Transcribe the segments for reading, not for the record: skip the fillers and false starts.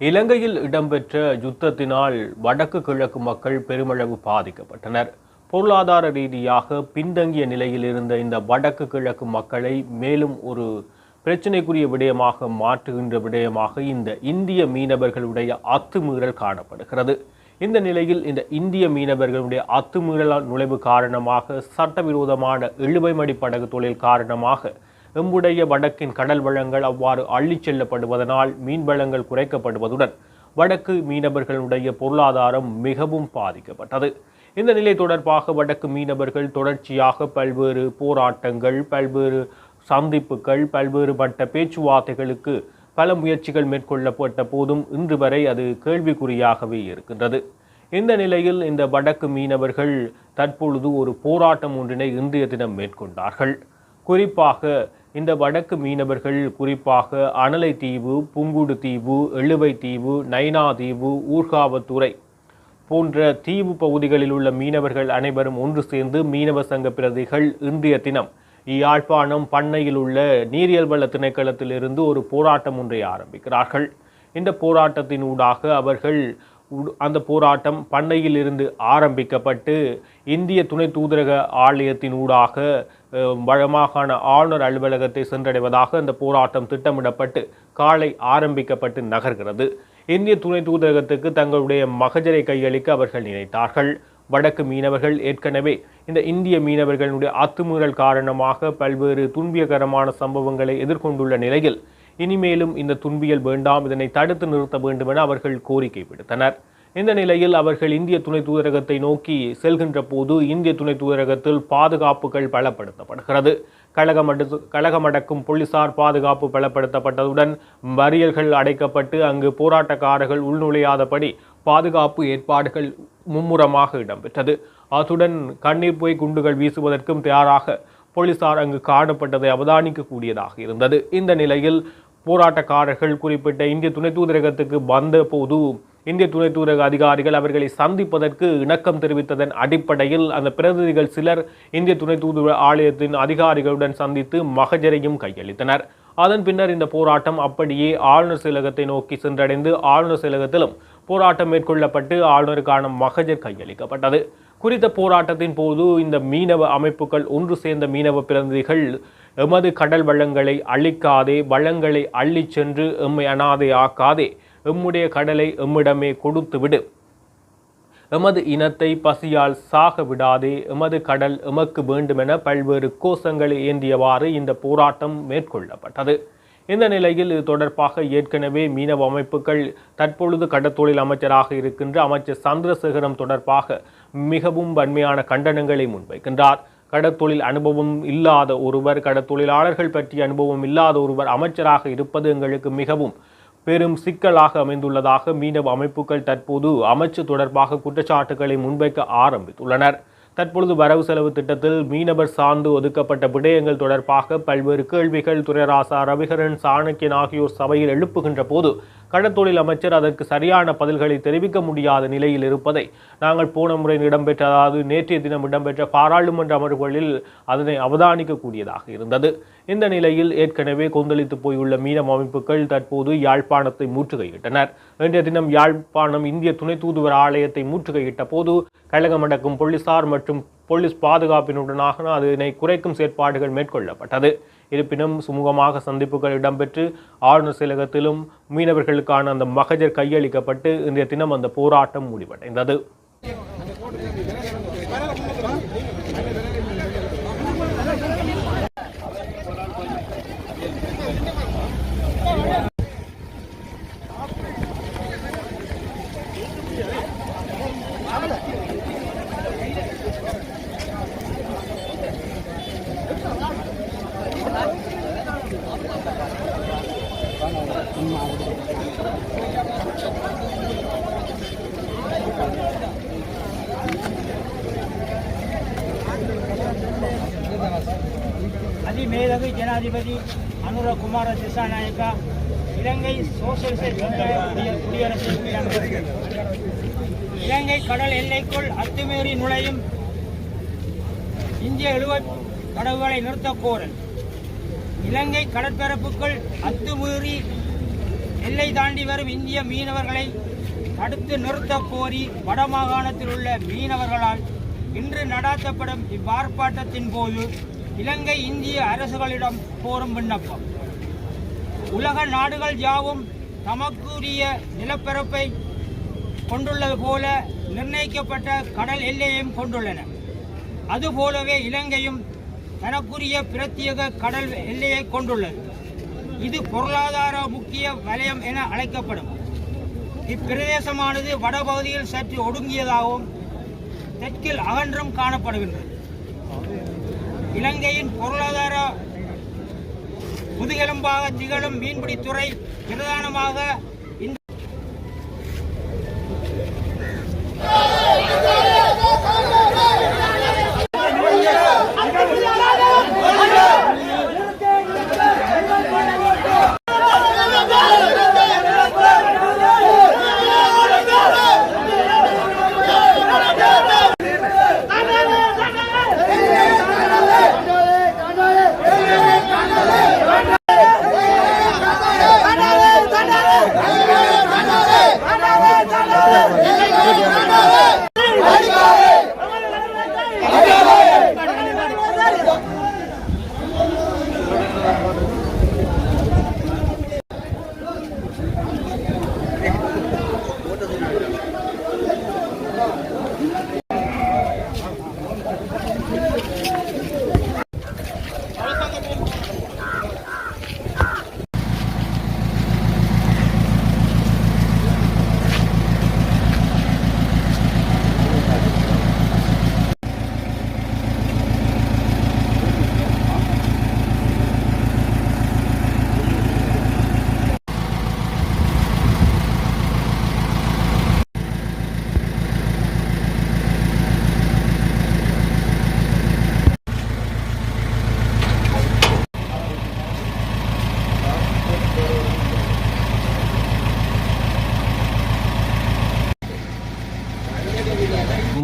இலங்கையில் இடம்பெற்ற யுத்தத்தினால் வடக்கு கிழக்கு மக்கள் பெருமளவு பாதிக்கப்பட்டனர். பொருளாதார ரீதியாக பின்தங்கிய நிலையில் இருந்த இந்த வடக்கு கிழக்கு மக்களை மேலும் ஒரு பிரச்சினைக்குரிய விடயமாக மாற்றுகின்ற விடயமாக இந்த இந்திய மீனவர்களுடைய அத்துமீறல் காணப்படுகிறது. இந்த நிலையில் இந்த இந்திய மீனவர்களுடைய அத்துமீறல் நுழைவு காரணமாக சட்டவிரோதமான இழுவைமடி படகு தொழில் காரணமாக எம்முடைய வடக்கின் கடல் வளங்கள் அவ்வாறு அள்ளிச் செல்லப்படுவதனால் மீன் வளங்கள் குறைக்கப்படுவதுடன் வடக்கு மீனவர்களுடைய பொருளாதாரம் மிகவும் பாதிக்கப்பட்டது. இந்த நிலை தொடர்பாக வடக்கு மீனவர்கள் தொடர்ச்சியாக பல்வேறு போராட்டங்கள், பல்வேறு சந்திப்புகள், பல்வேறு மட்ட பேச்சுவார்த்தைகளுக்கு பல முயற்சிகள் மேற்கொள்ளப்பட்ட போதும் இன்று வரை அது கேள்விக்குறியாகவே இருக்கின்றது. இந்த நிலையில் இந்த வடக்கு மீனவர்கள் தற்பொழுது ஒரு போராட்டம் ஒன்றினை இன்றைய தினம் மேற்கொண்டார்கள். குறிப்பாக இந்த வடக்கு மீனவர்கள் குறிப்பாக அனலை தீவு, புங்குடு தீவு, எழுவை தீவு, நைனா தீவு, ஊர்காவத்துறை போன்ற தீவு பகுதிகளில் உள்ள மீனவர்கள் அனைவரும் ஒன்று சேர்ந்து மீனவ சங்க பிரதிகள் இன்றைய தினம் யாழ்ப்பாணம் பண்ணையில் உள்ள நீரியல் வள திணைக்களத்திலிருந்து ஒரு போராட்டம் ஒன்றை ஆரம்பிக்கிறார்கள். இந்த போராட்டத்தின் ஊடாக அவர்கள் அந்த போராட்டம் பண்ணையில் இருந்து ஆரம்பிக்கப்பட்டு இந்திய துணை தூதரக ஆலயத்தின் ஊடாக வடமாகாண ஆளுநர் அலுவலகத்தை சென்றடைவதாக அந்த போராட்டம் திட்டமிடப்பட்டு காலை ஆரம்பிக்கப்பட்டு நகர்கிறது. இந்திய துணை தூதரகத்துக்கு தங்களுடைய மகஜரை கையளிக்க அவர்கள் நினைத்தார்கள். வடக்கு மீனவர்கள் ஏற்கனவே இந்த இந்திய மீனவர்களுடைய அத்துமீறல் காரணமாக பல்வேறு துன்பியகரமான சம்பவங்களை எதிர்கொண்டுள்ள நிலையில் இனிமேலும் இந்த துன்பியல் வேண்டாம், இதனை தடுத்து நிறுத்த வேண்டும் என அவர்கள் கோரிக்கை விடுத்தனர். இந்த நிலையில் அவர்கள் இந்திய துணை தூதரகத்தை நோக்கி செல்கின்ற போது இந்திய துணை தூதரகத்தில் பாதுகாப்புகள் பலப்படுத்தப்படுகிறது. கழகமடக்கும் போலீசார் பாதுகாப்பு பலப்படுத்தப்பட்டதுடன் மறியல்கள் அடைக்கப்பட்டு அங்கு போராட்டக்காரர்கள் உள்நுழையாதபடி பாதுகாப்பு ஏற்பாடுகள் மும்முரமாக இடம்பெற்றது. அத்துடன் கண்ணீர் புகை குண்டுகள் வீசுவதற்கும் தயாராக போலீசார் அங்கு காணப்பட்டதை அவதானிக்கக்கூடியதாக இருந்தது. இந்த நிலையில் போராட்டக்காரர்கள் குறிப்பிட்ட இந்திய துணை தூதரகத்துக்கு வந்த போது இந்திய துணை தூதரக அதிகாரிகள் அவர்களை சந்திப்பதற்கு இணக்கம் தெரிவித்ததன் அடிப்படையில் அந்த பிரதிநிதிகள் சிலர் இந்திய துணை தூதர ஆலயத்தின் அதிகாரிகளுடன் சந்தித்து மகஜரையும் கையளித்தனர். அதன் பின்னர் இந்த போராட்டம் அப்படியே ஆளுநர் செயலகத்தை நோக்கி சென்றடைந்து ஆளுநர் செயலகத்திலும் போராட்டம் மேற்கொள்ளப்பட்டு ஆளுநருக்கான மகஜர் கையளிக்கப்பட்டது. குறித்த போராட்டத்தின் போது இந்த மீனவ அமைப்புகள் ஒன்று சேர்ந்த மீனவ பிரதிநிதிகள் எமது கடல் வளங்களை அழிக்காதே, வளங்களை அள்ளிச் சென்று எம்மை அனாதை ஆக்காதே, எம்முடைய கடலை எம்மிடமே கொடுத்து விடு, எமது இனத்தை பசியால் சாக விடாதே, எமது கடல் எமக்கு வேண்டுமென பல்வேறு கோஷங்களை ஏந்தியவாறு இந்த போராட்டம் மேற்கொள்ளப்பட்டது. இந்த நிலையில் இது தொடர்பாக ஏற்கனவே மீனவ அமைப்புகள் தற்பொழுது கடற்தொழில் அமைச்சராக இருக்கின்ற அமைச்சர் சந்திரசேகரம் தொடர்பாக மிகவும் வன்மையான கண்டனங்களை முன்வைக்கின்றார். கடற்தொழில் அனுபவம் இல்லாத ஒருவர், கடற்தொழிலாளர்கள் பற்றிய அனுபவம் இல்லாத ஒருவர் அமைச்சராக இருப்பது எங்களுக்கு மிகவும் பெரும் சிக்கலாக அமைந்துள்ளதாக மீனவ அமைப்புகள் தற்போது அமைச்சு தொடர்பாக குற்றச்சாட்டுகளை முன்வைக்க ஆரம்பித்துள்ளனர். தற்பொழுது வரவு செலவு திட்டத்தில் மீனவர் சார்ந்து ஒதுக்கப்பட்ட விடயங்கள் தொடர்பாக பல்வேறு கேள்விகள் துரைராசா, ரவிகரன், சாணக்கியன் ஆகியோர் சபையில் எழுப்புகின்ற போது கடற்தொழில் அமைச்சர் அதற்கு சரியான பதில்களை தெரிவிக்க முடியாத நிலையில் இருப்பதை நாங்கள் போன முறை இடம்பெற்ற, அதாவது நேற்றைய தினம் இடம்பெற்ற பாராளுமன்ற அமர்வுகளில் அதனை அவதானிக்கக்கூடியதாக இருந்தது. இந்த நிலையில் ஏற்கனவே கொந்தளித்து போயுள்ள மீனவ அமைப்புகள் தற்போது யாழ்ப்பாணத்தை முற்றுகையிட்டனர். இன்றைய தினம் யாழ்ப்பாணம் இந்திய துணை தூதுவர் ஆலயத்தை முற்றுகையிட்ட போது கழகமடக்கும் போலீசார் மற்றும் போலீஸ் பாதுகாப்பினுடனாக அதனை குறைக்கும் செயற்பாடுகள் மேற்கொள்ளப்பட்டது. இருப்பினும் சுமூகமாக சந்திப்புகள் இடம்பெற்று ஆளுநர் செயலகத்திலும் மீனவர்களுக்கான அந்த மகஜர் கையளிக்கப்பட்டு இன்றைய தினம் அந்த போராட்டம் முடிவடைந்தது. அதிமேதகு ஜனாதிபதி அனுர குமார திசாநாயக்கா இலங்கை சோசியலிச ஜனநாயக குடியரசின் இலங்கை கடல் எல்லைக்குள் அத்துமீறி நுழையும் இந்திய இழுவை படகுகளை நிறுத்த கோரல். இலங்கை கடற்பரப்புக்குள் அத்துமீறி எல்லை தாண்டி வரும் இந்திய மீனவர்களை தடுத்து நிறுத்த கோரி வடமாகாணத்தில் உள்ள மீனவர்களால் இன்று நடாத்தப்படும் இவ்வார்ப்பாட்டத்தின் போது இலங்கை இந்திய அரசுகளிடம் கோரும் விண்ணப்பம். உலக நாடுகள் யாவும் தமக்குரிய நிலப்பரப்பை கொண்டுள்ளது போல நிர்ணயிக்கப்பட்ட கடல் எல்லையையும் கொண்டுள்ளன. அதுபோலவே இலங்கையும் தனக்குரிய பிரத்யேக கடல் எல்லையை கொண்டுள்ளது. இது பொருளாதார முக்கிய வலயம் என அழைக்கப்படும். இப்பிரதேசமானது வடபகுதியில் சற்று ஒடுங்கியதாகவும் தெற்கில் அகன்றும் காணப்படுகின்றது. இலங்கையின் பொருளாதார முதுகெலும்பாக திகழும் மீன்பிடித்துறை பிரதானமாக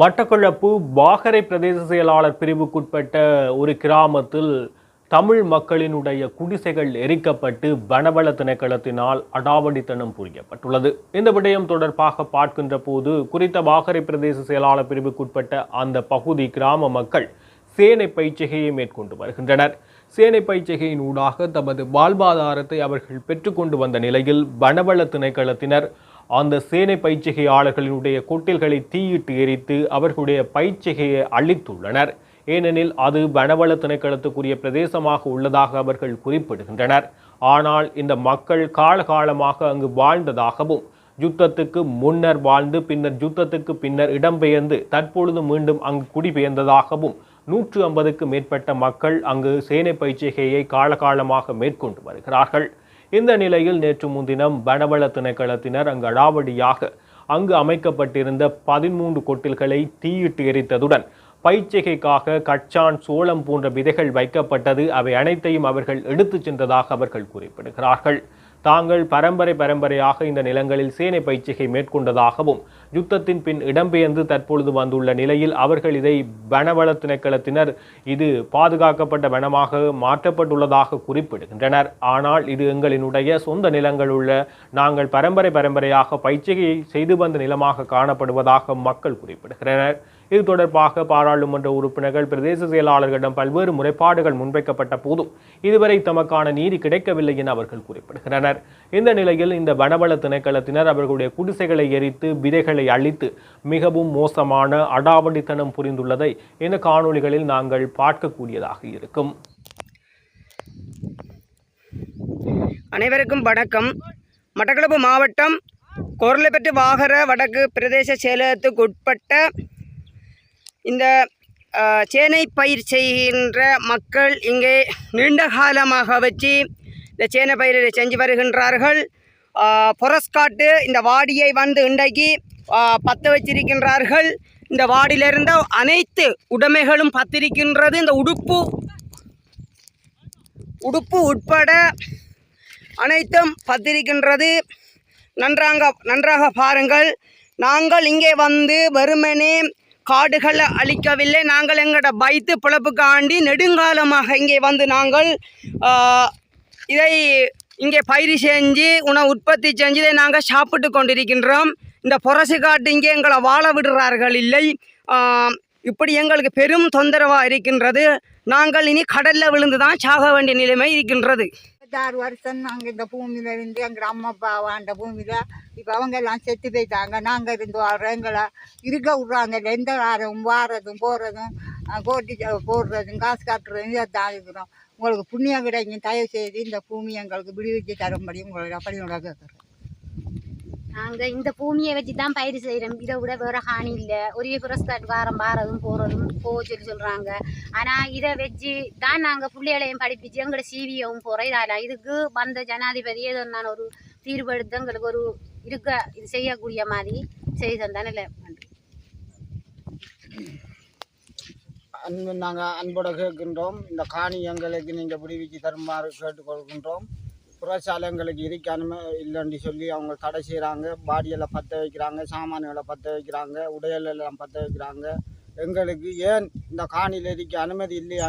மட்டக்களப்பு வாகரை பிரதேச செயலாளர் பிரிவுக்குட்பட்ட ஒரு கிராமத்தில் தமிழ் மக்களினுடைய குடிசைகள் எரிக்கப்பட்டு வனவள திணைக்களத்தினால் அடாவடித்தனம் புரியப்பட்டுள்ளது. இந்த விடயம் தொடர்பாக பார்க்கின்ற போது குறித்த வாகரை பிரதேச செயலாளர் பிரிவுக்குட்பட்ட அந்த பகுதி கிராம மக்கள் சேனை பயிற்சிகையை மேற்கொண்டு வருகின்றனர். சேனை பயிற்சிகையின் ஊடாக தமது வாழ்வாதாரத்தை அவர்கள் பெற்றுக்கொண்டு வந்த நிலையில் வனவள திணைக்களத்தினர் அந்த சேனை பயிற்சிகையாளர்களினுடைய கொட்டில்களை தீயிட்டு எரித்து அவர்களுடைய பயிற்சிகையை அழித்துள்ளனர். ஏனெனில் அது வனவள திணைக்களத்துக்குரிய பிரதேசமாக உள்ளதாக அவர்கள் குறிப்பிடுகின்றனர். ஆனால் இந்த மக்கள் காலகாலமாக அங்கு வாழ்ந்ததாகவும் யுத்தத்துக்கு முன்னர் வாழ்ந்து பின்னர் யுத்தத்துக்கு பின்னர் இடம்பெயர்ந்து தற்பொழுது மீண்டும் அங்கு குடிபெயர்ந்ததாகவும் 150க்கு மேற்பட்ட மக்கள் அங்கு சேனை பயிற்சிகையை காலகாலமாக மேற்கொண்டு வருகிறார்கள். இந்த நிலையில் நேற்று முன்தினம் வனவள திணைக்களத்தினர் அங்கு அடாவடியாக அங்கு அமைக்கப்பட்டிருந்த 13 கொட்டில்களை தீயிட்டு எரித்ததுடன் பயிற்சிகைக்காக கச்சான், சோளம் போன்ற விதைகள் வைக்கப்பட்டது. அவை அனைத்தையும் அவர்கள் எடுத்துச் சென்றதாக அவர்கள் குறிப்பிடுகிறார்கள். தாங்கள் பரம்பரையாக இந்த நிலங்களில் சேனை பயிற்சிகை மேற்கொண்டதாகவும் யுத்தத்தின் பின் இடம்பெயர்ந்து தற்பொழுது வந்துள்ள நிலையில் அவர்கள் இதை வனவள திணைக்களத்தினர் இது பாதுகாக்கப்பட்ட வனமாக மாற்றப்பட்டுள்ளதாக குறிப்பிடுகின்றனர். ஆனால் இது எங்களினுடைய சொந்த நிலங்கள் உள்ள நாங்கள் பரம்பரையாக பயிற்சிகை செய்து வந்த நிலமாக காணப்படுவதாக மக்கள் குறிப்பிடுகின்றனர். இது தொடர்பாக பாராளுமன்ற உறுப்பினர்கள் பிரதேச செயலாளர்களிடம் பல்வேறு முறைப்பாடுகள் முன்வைக்கப்பட்ட போதும் இதுவரை தமக்கான நீதி கிடைக்கவில்லை என அவர்கள் குறிப்பிடுகின்றனர். இந்த நிலையில் இந்த வனவள திணைக்களத்தினர் அவர்களுடைய குடிசைகளை எரித்து விதைகளை அழித்து மிகவும் மோசமான அடாவடித்தனம் புரிந்துள்ளதை இந்த காணொளிகளில் நாங்கள் பார்க்கக்கூடியதாக இருக்கும். அனைவருக்கும் வணக்கம். மட்டக்களப்பு மாவட்டம் கொரலைப்பற்று வாகர வடக்கு பிரதேச செயலகத்துக்கு உட்பட்ட இந்த சேனை பயிர் செய்கின்ற மக்கள் இங்கே நீண்ட காலமாக வச்சு இந்த சேனை பயிரை செஞ்சு வருகின்றார்கள். பொரஸ்காட்டு இந்த வாடியை வந்து இன்றைக்கு பற்ற வச்சிருக்கின்றார்கள். இந்த வாடியிலிருந்த அனைத்து உடைமைகளும் பத்திருக்கின்றது. இந்த உடுப்பு உட்பட அனைத்தும் பத்திருக்கின்றது. நன்றாக பாருங்கள். நாங்கள் இங்கே வந்து வெறுமனே காடுகளை அழிக்கவில்லை. நாங்கள் எங்களோட பைத்து பிழப்புக்காண்டி நெடுங்காலமாக இங்கே வந்து நாங்கள் இதை இங்கே பயிர் செஞ்சு உணவு உற்பத்தி செஞ்சு இதை நாங்கள் சாப்பிட்டு கொண்டிருக்கின்றோம். இந்த புரசு காட்டு இங்கே எங்களை வாழ விடுறார்கள் இல்லை. இப்படி எங்களுக்கு பெரும் தொந்தரவாக இருக்கின்றது. நாங்கள் இனி கடலில் விழுந்து தான் சாக வேண்டிய நிலைமை இருக்கின்றது. 6 வருஷம் நாங்கள் இந்த பூமியில் இருந்து எங்கள் அம்மா அப்பா வாழ்ந்த பூமியில் இப்போ அவங்க எல்லாம் செத்து போயிட்டாங்க. நாங்கள் இருந்து வர்றோம், எங்களை இருக்க விட்றாங்க. எந்த வாரம் வாரதும் போகிறதும் கோட்டி போடுறதும் காசு காட்டுறதும் இதை தான் இருக்கிறோம். உங்களுக்கு புண்ணியம் கிடைக்கும், தயவு செய்து இந்த பூமி எங்களுக்கு விடுவிச்சு தரும்படி உங்களுக்கு பணியோட கேட்குறோம். நாங்கள் இந்த பூமியை வச்சு தான் பயிர் செய்கிறோம். இதை விட வேறு ஹானி இல்லை. ஒரே புரஸ்காட் வாரம் வாரதும் போகிறதும் சொல்லி சொல்கிறாங்க. ஆனால் இதை வச்சு தான் நாங்கள் பிள்ளைகளையும் படிப்பிச்சு எங்களோட சிவியவும் போகிறோம். இதெல்லாம் இதுக்கு வந்த ஜனாதிபதி ஏதோ நான் ஒரு தீர்வு எடுத்து எங்களுக்கு ஒரு இது செய்யக்கூடிய மாதிரி செய்து தந்தானே இல்லை. நாங்கள் அன்போடு கேட்கின்றோம். இந்த காணி எங்களுக்கு நீங்கள் விடுவிச்சு தருமாறு கேட்டுக்கொள்கின்றோம். புறச்சாலைங்களுக்கு இருக்கானுமே இல்லைன்னு சொல்லி அவங்க தடை செய்கிறாங்க. பாடியெல்லாம் பற்ற வைக்கிறாங்க, சாமான்களை பற்ற வைக்கிறாங்க, உடையலெல்லாம் பற்ற வைக்கிறாங்க. எங்களுக்கு ஏன் இந்த காணியில் இருக்க அனுமதி இல்லையா?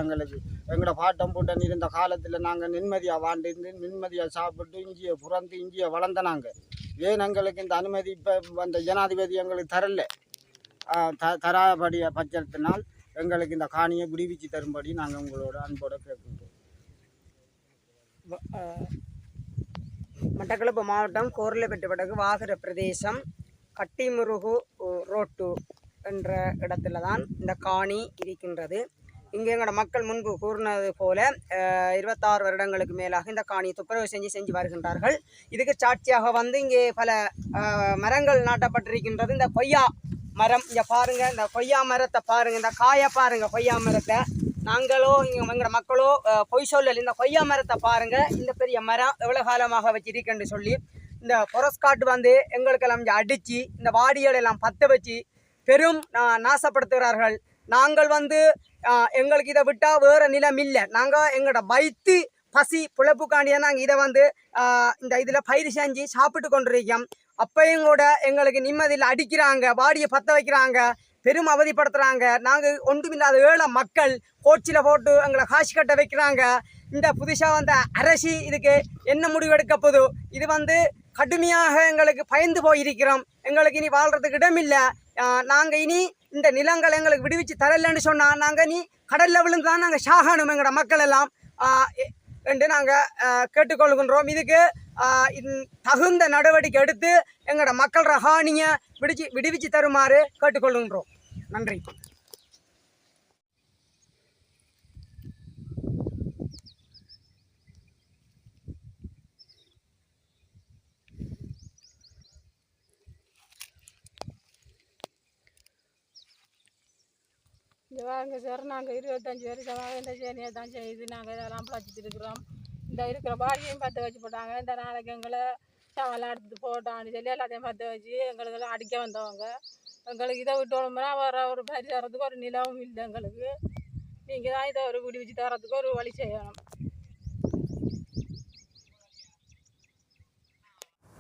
எங்களோட பாட்டம் பூட்டன் இருந்த காலத்தில் நாங்கள் நிம்மதியாக வாழ்ந்து நிம்மதியாக சாப்பிட்டு இஞ்சியை புறந்து இஞ்சியை வளர்ந்தனாங்க. ஏன் எங்களுக்கு இந்த அனுமதி இப்போ அந்த ஜனாதிபதி எங்களுக்கு தரல? தராபடிய பட்சத்தினால் எங்களுக்கு இந்த காணியை விடுவிச்சு தரும்படி நாங்கள் உங்களோட அன்போடு கேட்கின்றோம். மட்டக்களப்பு மாவட்டம் கோர்லப்பட்டு வடக்கு வாகர பிரதேசம் கட்டிமுருகு ரோட்டு என்ற இடத்துல தான் இந்த காணி இருக்கின்றது. இங்கே எங்களோட மக்கள் முன்பு கூறினது போல 26 வருடங்களுக்கு மேலாக இந்த காணியை துப்புரவு செஞ்சு வருகின்றார்கள். இதுக்கு சாட்சியாக வந்து இங்கே பல மரங்கள் நாட்டப்பட்டிருக்கின்றது. இந்த கொய்யா மரம் இங்கே பாருங்கள், இந்த கொய்யா மரத்தை பாருங்கள், இந்த காயை பாருங்கள். கொய்யா மரத்தை நாங்களோ இங்கே எங்களோட மக்களோ பொய் சொல்லல். இந்த கொய்யா மரத்தை பாருங்கள், இந்த பெரிய மரம் எவ்வளோ காலமாக வச்சிருக்கேன்னு சொல்லி இந்த பொரஸ்காட்டு வந்து எங்களுக்கெல்லாம் அடித்து இந்த வாடிகளெல்லாம் பற்ற வச்சு பெரும் நாசப்படுத்துகிறார்கள். நாங்கள் வந்து எங்களுக்கு இதை விட்டால் வேறு நிலம் இல்லை. நாங்கள் எங்களோட வயிற்று பசி பிழைப்புக்காண்டியாக நாங்கள் இதை வந்து இந்த இதில் பயிர் செஞ்சு சாப்பிட்டு கொண்டிருக்கோம். அப்பையும் கூட எங்களுக்கு நிம்மதியில் அடிக்கிறாங்க, வாடியை பற்ற வைக்கிறாங்க, பெரும் அவதிப்படுத்துகிறாங்க. நாங்கள் ஒன்றுமில்லாத ஏழை மக்கள் கோச்சில் போட்டு எங்களை காசு கட்ட வைக்கிறாங்க. இந்த புதுசாக வந்த அரசு இதுக்கு என்ன முடிவெடுக்க போகுது? இது வந்து கடுமையாக எங்களுக்கு பயந்து போயிருக்கிறோம். எங்களுக்கு இனி வாழ்கிறதுக்கு இடமில்லை. நாங்கள் இனி இந்த நிலங்கள் எங்களுக்கு விடுவிச்சு தரலன்னு சொன்னால் நாங்கள் இனி கடலில் விழுந்து தான் நாங்கள் சாகணும் எங்களோட மக்கள் எல்லாம் என்று நாங்கள் கேட்டுக்கொள்கின்றோம். இதுக்கு தகுந்த நடவடிக்கை எடுத்து எங்களோட மக்கள் ரஹானியை விடுவிச்சு தருமாறு கேட்டுக்கொள்கின்றோம். நன்றி. இந்த வாங்க சார், நாங்கள் 25 வருஷமாக இந்த சேனியை தான் செய்து நாங்கள் இதெல்லாம் பழச்சிட்டு இருக்கிறோம். இந்த இருக்கிற பாடியையும் பற்ற வச்சு போட்டாங்க. இந்த நாளைக்கு எங்களை சாமெல்லாம் எடுத்துட்டு போட்டான்னு சொல்லி எல்லாத்தையும் பற்ற வச்சு எங்களுக்கெல்லாம் அடிக்க வந்தவங்க. எங்களுக்கு இதை விட்டோம்னா வர ஒரு பயிர் தரத்துக்கு ஒரு நிலவும் இல்லை. எங்களுக்கு நீங்கள் தான் இதை ஒரு விடுவிச்சு தரத்துக்கு ஒரு வழி செய்யணும்.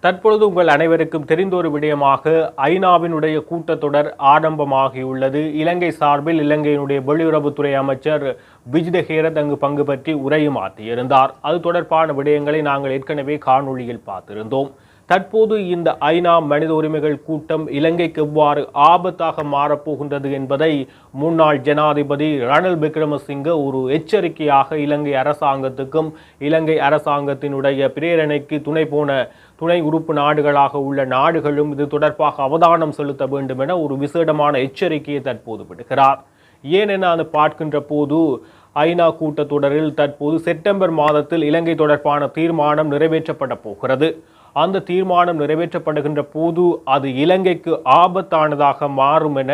தற்பொழுது உங்கள் அனைவருக்கும் தெரிந்த ஒரு விடயமாக ஐநாவினுடைய கூட்டத்தொடர் ஆரம்பமாகியுள்ளது. இலங்கை சார்பில் இலங்கையினுடைய வெளியுறவுத்துறை அமைச்சர் விஜித ஹேரத் அங்கு பங்கு பற்றி உரையுமாற்றியிருந்தார். அது தொடர்பான விடயங்களை நாங்கள் ஏற்கனவே காணொளியில் பார்த்திருந்தோம். தற்போது இந்த ஐநா மனித உரிமைகள் கூட்டம் இலங்கைக்கு எவ்வாறு ஆபத்தாக மாறப்போகின்றது என்பதை முன்னாள் ஜனாதிபதி ரணில் விக்ரமசிங்க ஒரு எச்சரிக்கையாக இலங்கை அரசாங்கத்துக்கும் இலங்கை அரசாங்கத்தினுடைய பிரேரணைக்கு துணை உறுப்பு நாடுகளாக உள்ள நாடுகளும் இது தொடர்பாக அவதானம் செலுத்த வேண்டும் என ஒரு விசேடமான எச்சரிக்கையை தற்போது விடுகிறார். ஏனென அது பார்க்கின்ற போது ஐநா கூட்டத்தொடரில் தற்போது செப்டம்பர் மாதத்தில் இலங்கை தொடர்பான தீர்மானம் நிறைவேற்றப்பட போகிறது. அந்த தீர்மானம் நிறைவேற்றப்படுகின்ற போது அது இலங்கைக்கு ஆபத்தானதாக மாறும் என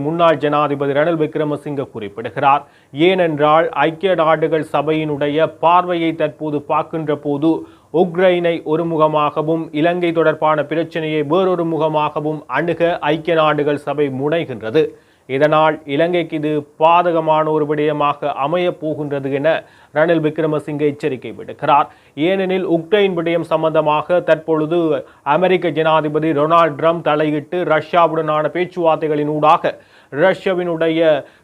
முன்னாள் ஜனாதிபதி ரணில் விக்ரமசிங்க குறிப்பிடுகிறார். ஏனென்றால் ஐக்கிய நாடுகள் சபையினுடைய பார்வையை தற்போது பார்க்கின்ற போது உக்ரைனை ஒரு முகமாகவும் இலங்கை தொடர்பான பிரச்சனையை வேறொரு முகமாகவும் அணுக ஐக்கிய நாடுகள் சபை முனைகின்றது. இதனால் இலங்கைக்கு இது பாதகமான ஒரு விடயமாக அமையப் போகின்றது என ரணில் விக்ரமசிங்கே எச்சரிக்கை விடுக்கிறார். ஏனெனில் உக்ரைன் விடயம் சம்பந்தமாக தற்பொழுது அமெரிக்க ஜனாதிபதி டொனால்ட் ட்ரம்ப் தலையிட்டு ரஷ்யாவுடனான பேச்சுவார்த்தைகளின் ஊடாக ரஷ்யாவினுடைய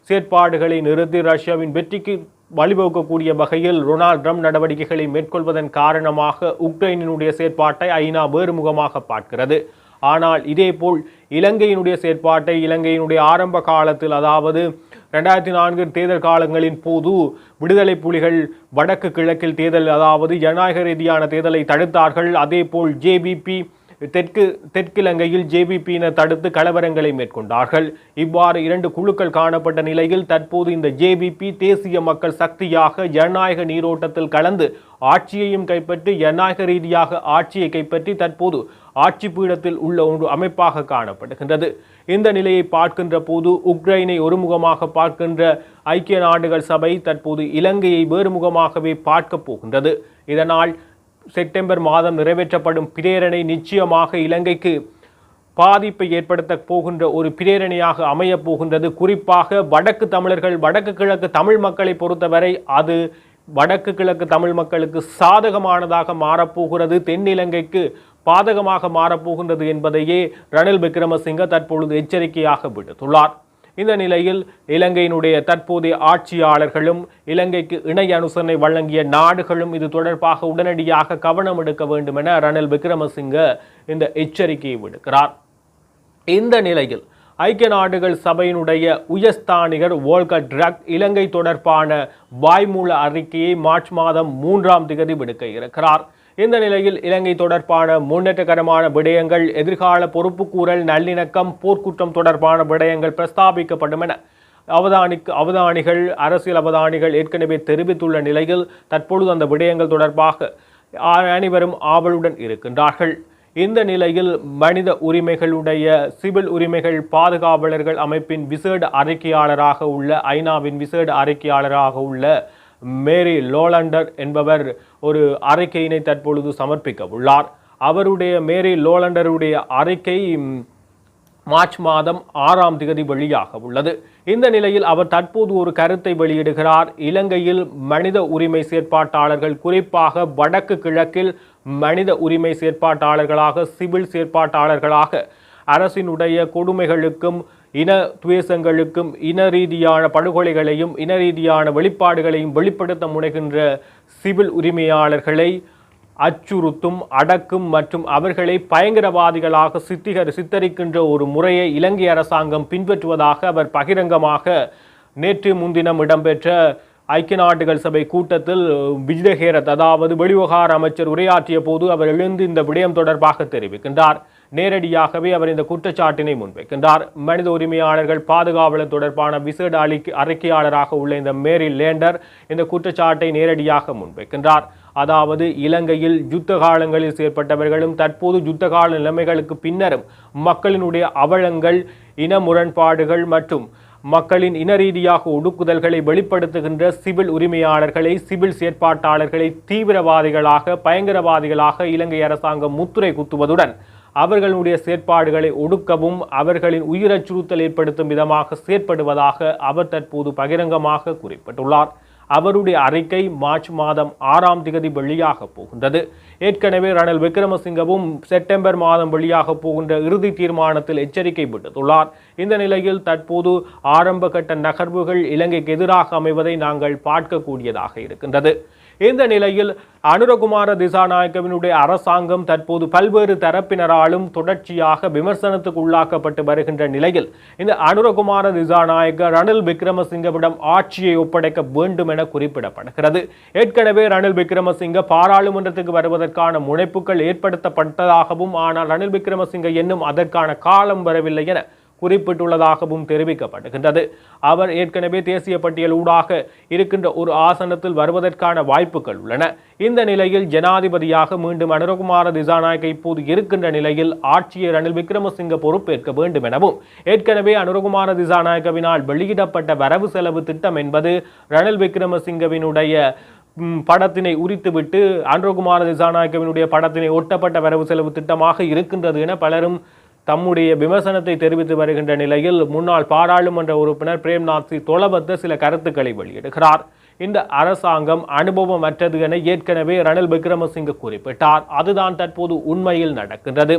செயற்பாடுகளை நிறுத்தி ரஷ்யாவின் வெற்றிக்கு வழிவகுக்கக்கூடிய வகையில் டொனால்ட் ட்ரம்ப் நடவடிக்கைகளை மேற்கொள்வதன் காரணமாக உக்ரைனினுடைய செயற்பாட்டை ஐநா வேறுமுகமாக பார்க்கிறது. ஆனால் இதேபோல் இலங்கையினுடைய செயற்பாட்டை இலங்கையினுடைய ஆரம்ப காலத்தில், அதாவது 2004 தேர்தல் காலங்களின் போது விடுதலை புலிகள் வடக்கு கிழக்கில் தேர்தல், அதாவது ஜனநாயக ரீதியான தேர்தலை தடுத்தார்கள். அதேபோல் ஜேபிபி தெற்கிலங்கையில் ஜேபிபியினர் தடுத்து கலவரங்களை மேற்கொண்டார்கள். இவ்வாறு 2 குழுக்கள் காணப்பட்ட நிலையில் தற்போது இந்த ஜேபிபி தேசிய மக்கள் சக்தியாக ஜனநாயக நீரோட்டத்தில் கலந்து ஆட்சியையும் கைப்பற்றி ஜனநாயக ரீதியாக ஆட்சியை கைப்பற்றி தற்போது ஆட்சி பீடத்தில் உள்ள ஒரு அமைப்பாக காணப்படுகின்றது. இந்த நிலையை பார்க்கின்ற போது உக்ரைனை ஒருமுகமாக பார்க்கின்ற ஐக்கிய நாடுகள் சபை தற்போது இலங்கையை வேறுமுகமாகவே பார்க்க போகின்றது. இதனால் செப்டம்பர் மாதம் நிறைவேற்றப்படும் பிரேரணை நிச்சயமாக இலங்கைக்கு பாதிப்பை ஏற்படுத்த போகின்ற ஒரு பிரேரணையாக அமையப் போகின்றது. குறிப்பாக வடக்கு தமிழர்கள், வடக்கு கிழக்கு தமிழ் மக்களை பொறுத்தவரை அது வடக்கு கிழக்கு தமிழ் மக்களுக்கு சாதகமானதாக மாறப்போகிறது, தென்னிலங்கைக்கு பாதகமாக மாறப்போகின்றது என்பதையே ரணில் விக்ரமசிங்க தற்பொழுது எச்சரிக்கையாக விடுத்துள்ளார். இந்த நிலையில் இலங்கையினுடைய தற்போதைய ஆட்சியாளர்களும் இலங்கைக்கு இணை அனுசரணை வழங்கிய நாடுகளும் இது தொடர்பாக உடனடியாக கவனம் எடுக்க வேண்டும் என ரணில் விக்ரமசிங்க இந்த எச்சரிக்கையை விடுக்கிறார். இந்த நிலையில் ஐக்கிய நாடுகள் சபையினுடைய உயர்ஸ்தானிகர் வோல்கர் டர்க் இலங்கை தொடர்பான வாய்மூல அறிக்கையை மார்ச் மாதம் 3ஆம் தேதி விடுக்க இருக்கிறார். இந்த நிலையில் இலங்கை தொடர்பான முன்னேற்றகரமான விடயங்கள், எதிர்கால பொறுப்புக்கூறல், நல்லிணக்கம், போர்க்குற்றம் தொடர்பான விடயங்கள் பிரஸ்தாபிக்கப்படும் என அவதானிகள், அரசியல் அவதானிகள் ஏற்கனவே தெரிவித்துள்ள நிலையில் தற்பொழுது அந்த விடயங்கள் தொடர்பாக அனைவரும் ஆவலுடன் இருக்கின்றார்கள். இந்த நிலையில் மனித உரிமைகளுடைய சிவில் உரிமைகள் பாதுகாவலர்கள் அமைப்பின் விசேட அறிக்கையாளராக உள்ள ஐநாவின் விசேட அறிக்கையாளராக உள்ள மேரி லோலண்டர் என்பவர் ஒரு அறிக்கையினை தற்பொழுது சமர்ப்பிக்க உள்ளார். அவருடைய மேரி லோலண்டருடைய அறிக்கை மார்ச் மாதம் 6ஆம் தேதி வெளியாக உள்ளது. இந்த நிலையில் அவர் தற்போது ஒரு கருத்தை வெளியிடுகிறார். இலங்கையில் மனித உரிமை செயற்பாட்டாளர்கள், குறிப்பாக வடக்கு கிழக்கில் மனித உரிமை செயற்பாட்டாளர்களாக, சிவில் செயற்பாட்டாளர்களாக அரசினுடைய கொடுமைகளுக்கும் இன துவேஷங்களுக்கும் இன ரீதியான படுகொலைகளையும் இன ரீதியான வெளிப்பாடுகளையும் வெளிப்படுத்த முனைகின்ற சிவில் உரிமையாளர்களை அச்சுறுத்தும், அடக்கும் மற்றும் அவர்களை பயங்கரவாதிகளாக சித்தரிக்கின்ற ஒரு முறையை இலங்கை அரசாங்கம் பின்பற்றுவதாக அவர் பகிரங்கமாக நேற்று முன்தினம் இடம்பெற்ற ஐக்கிய நாடுகள் சபை கூட்டத்தில் விஜயஹேரத், அதாவது வெளிவிவகார அமைச்சர் உரையாற்றிய போது அவர் எழுந்து இந்த விடயம் தொடர்பாக தெரிவிக்கின்றார். நேரடியாகவே அவர் இந்த குற்றச்சாட்டினை முன்வைக்கின்றார். மனித உரிமையாளர்கள் பாதுகாவலர் தொடர்பான விசேட அறிக்கையாளராக உள்ள இந்த மேரி லேண்டர் இந்த குற்றச்சாட்டை நேரடியாக முன்வைக்கின்றார். அதாவது இலங்கையில் யுத்த காலங்களில் செயற்பட்டவர்களும் தற்போது யுத்த கால நிலைமைகளுக்கு பின்னரும் மக்களினுடைய அவலங்கள், இன முரண்பாடுகள் மற்றும் மக்களின் இன ரீதியாக ஒடுக்குதல்களை வெளிப்படுத்துகின்ற சிவில் உரிமையாளர்களை, சிவில் செயற்பாட்டாளர்களை தீவிரவாதிகளாக, பயங்கரவாதிகளாக இலங்கை அரசாங்கம் முத்திரை குத்துவதுடன் அவர்களுடைய செயற்பாடுகளை ஒடுக்கவும் அவர்களின் உயிரச்சுறுத்தல் ஏற்படுத்தும் விதமாக செயற்படுவதாக அவர் தற்போது பகிரங்கமாக குறிப்பிட்டுள்ளார். அவருடைய அறிக்கை மார்ச் மாதம் 6ஆம் தேதி வெளியாக போகின்றது. ஏற்கனவே ரணில் விக்ரமசிங்கவும் செப்டம்பர் மாதம் வெளியாக போகின்ற இறுதி தீர்மானத்தில் எச்சரிக்கை விடுத்துள்ளார். இந்த நிலையில் தற்போது ஆரம்ப கட்ட நகர்வுகள் இலங்கைக்கு எதிராக அமைவதை நாங்கள் பார்க்கக்கூடியதாக இருக்கின்றது. இந்த நிலையில் அனுரகுமார திசாநாயக்கவினுடைய அரசாங்கம் தற்போது பல்வேறு தரப்பினராலும் தொடர்ச்சியாக விமர்சனத்துக்கு உள்ளாக்கப்பட்டு வருகின்ற நிலையில் இந்த அனுரகுமார திசாநாயக்க ரணில் விக்ரமசிங்கவிடம் ஆட்சியை ஒப்படைக்க வேண்டும் என குறிப்பிடப்படுகிறது. ஏற்கனவே ரணில் விக்ரமசிங்க பாராளுமன்றத்துக்கு வருவதற்கான முனைப்புகள் ஏற்படுத்தப்பட்டதாகவும், ஆனால் ரணில் விக்ரமசிங்க இன்னும் அதற்கான காலம் வரவில்லை என குறிப்பிட்டுள்ளதாகவும் தெரிவிக்கப்படுகின்றது. அவர் ஏற்கனவே தேசிய பட்டியல் ஊடாக இருக்கின்ற ஒரு ஆசனத்தில் வருவதற்கான வாய்ப்புகள் உள்ளன. இந்த நிலையில் ஜனாதிபதியாக மீண்டும் அனுரகுமார திசாநாயக்க இப்போது இருக்கின்ற நிலையில் ஆட்சியை ரணில் விக்ரமசிங்க பொறுப்பேற்க வேண்டும் எனவும், ஏற்கனவே அனுரகுமார திசாநாயக்கவினால் வெளியிடப்பட்ட வரவு செலவு திட்டம் என்பது ரணில் விக்ரமசிங்கவினுடைய படத்தினை உரித்துவிட்டு அனுரகுமார திசாநாயக்கவினுடைய படத்தினை ஒட்டப்பட்ட வரவு செலவு திட்டமாக இருக்கின்றது என பலரும் தம்முடைய விமர்சனத்தை தெரிவித்து வருகின்ற நிலையில் முன்னாள் பாராளுமன்ற உறுப்பினர் பிரேம்நாத் தொலபத்த சில கருத்துக்களை வெளியிடுகிறார். இந்த அரசாங்கம் அனுபவமற்றது என ஏற்கனவே ரணில் விக்ரமசிங்க குறிப்பிட்டார். அதுதான் தற்போது உண்மையில் நடக்கின்றது.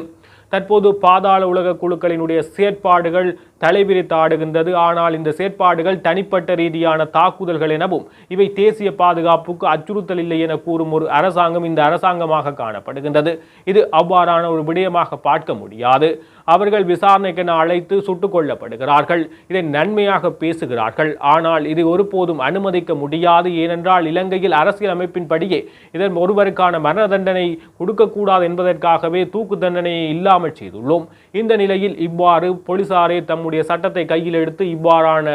தற்போது பாதாள உலக குழுக்களினுடைய செயற்பாடுகள் தலைவிரித்து ஆடுகின்றது. ஆனால் இந்த செயற்பாடுகள் தனிப்பட்ட ரீதியான தாக்குதல்கள் எனவும் இவை தேசிய பாதுகாப்புக்கு அச்சுறுத்தல் இல்லை என கூறும் ஒரு அரசாங்கம் இந்த அரசாங்கமாக காணப்படுகின்றது. இது அவ்வாறான ஒரு விடயமாக பார்க்க முடியாது. அவர்கள் விசாரணைக்கென அழைத்து சுட்டுக் கொல்லப்படுகிறார்கள். இதை நன்மையாக பேசுகிறார்கள். ஆனால் இது ஒருபோதும் அனுமதிக்க முடியாது. ஏனென்றால் இலங்கையில் அரசியல் அமைப்பின்படியே இதன் ஒருவருக்கான மரண தண்டனை கொடுக்கக்கூடாது என்பதற்காகவே தூக்கு தண்டனையை இல்லாமல் செய்துள்ளோம். இந்த நிலையில் இவ்வாறு போலீசாரே தம்முடைய சட்டத்தை கையில் எடுத்து இவ்வாறான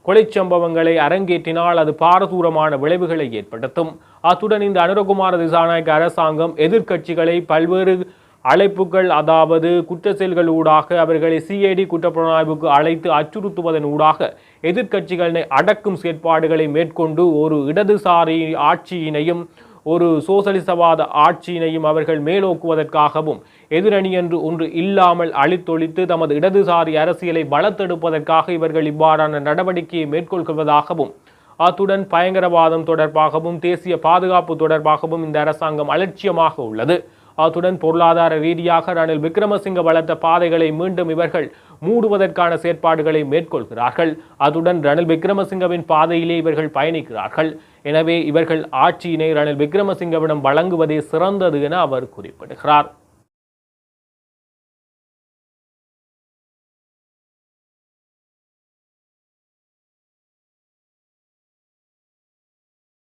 கொலை சம்பவங்களை அரங்கேற்றினால் அது பாரதூரமான விளைவுகளை ஏற்படுத்தும். அத்துடன் இந்த அனுரகுமார திசாநாயக்க அரசாங்கம் எதிர்க்கட்சிகளை பல்வேறு அழைப்புகள், அதாவது குற்ற செயல்கள் ஊடாக அவர்களை சிஐடி குற்றப்புலனாய்வுக்கு அழைத்து அச்சுறுத்துவதன் ஊடாக எதிர்க்கட்சிகளை அடக்கும் செயற்பாடுகளை மேற்கொண்டு ஒரு இடதுசாரி ஆட்சியினையும் ஒரு சோசலிசவாத ஆட்சியினையும் அவர்கள் மேலோக்குவதற்காகவும் எதிரணி என்று ஒன்று இல்லாமல் அழித்தொழித்து தமது இடதுசாரி அரசியலை வளர்த்தெடுப்பதற்காக இவர்கள் இவ்வாறான நடவடிக்கையை மேற்கொள்வதாகவும் அத்துடன் பயங்கரவாதம் தொடர்பாகவும் தேசிய பாதுகாப்பு தொடர்பாகவும் இந்த அரசாங்கம் அலட்சியமாக உள்ளது. அத்துடன் பொருளாதார ரீதியாக ரணில் விக்ரமசிங்க வளர்த்த பாதைகளை மீண்டும் இவர்கள் மூடுவதற்கான செயற்பாடுகளை மேற்கொள்கிறார்கள். அத்துடன் ரணில் விக்ரமசிங்கவின் பாதையிலே இவர்கள் பயணிக்கிறார்கள். எனவே இவர்கள் ஆட்சியினை ரணில் விக்ரமசிங்கவிடம் வழங்குவதே சிறந்தது என அவர் குறிப்பிடுகிறார்.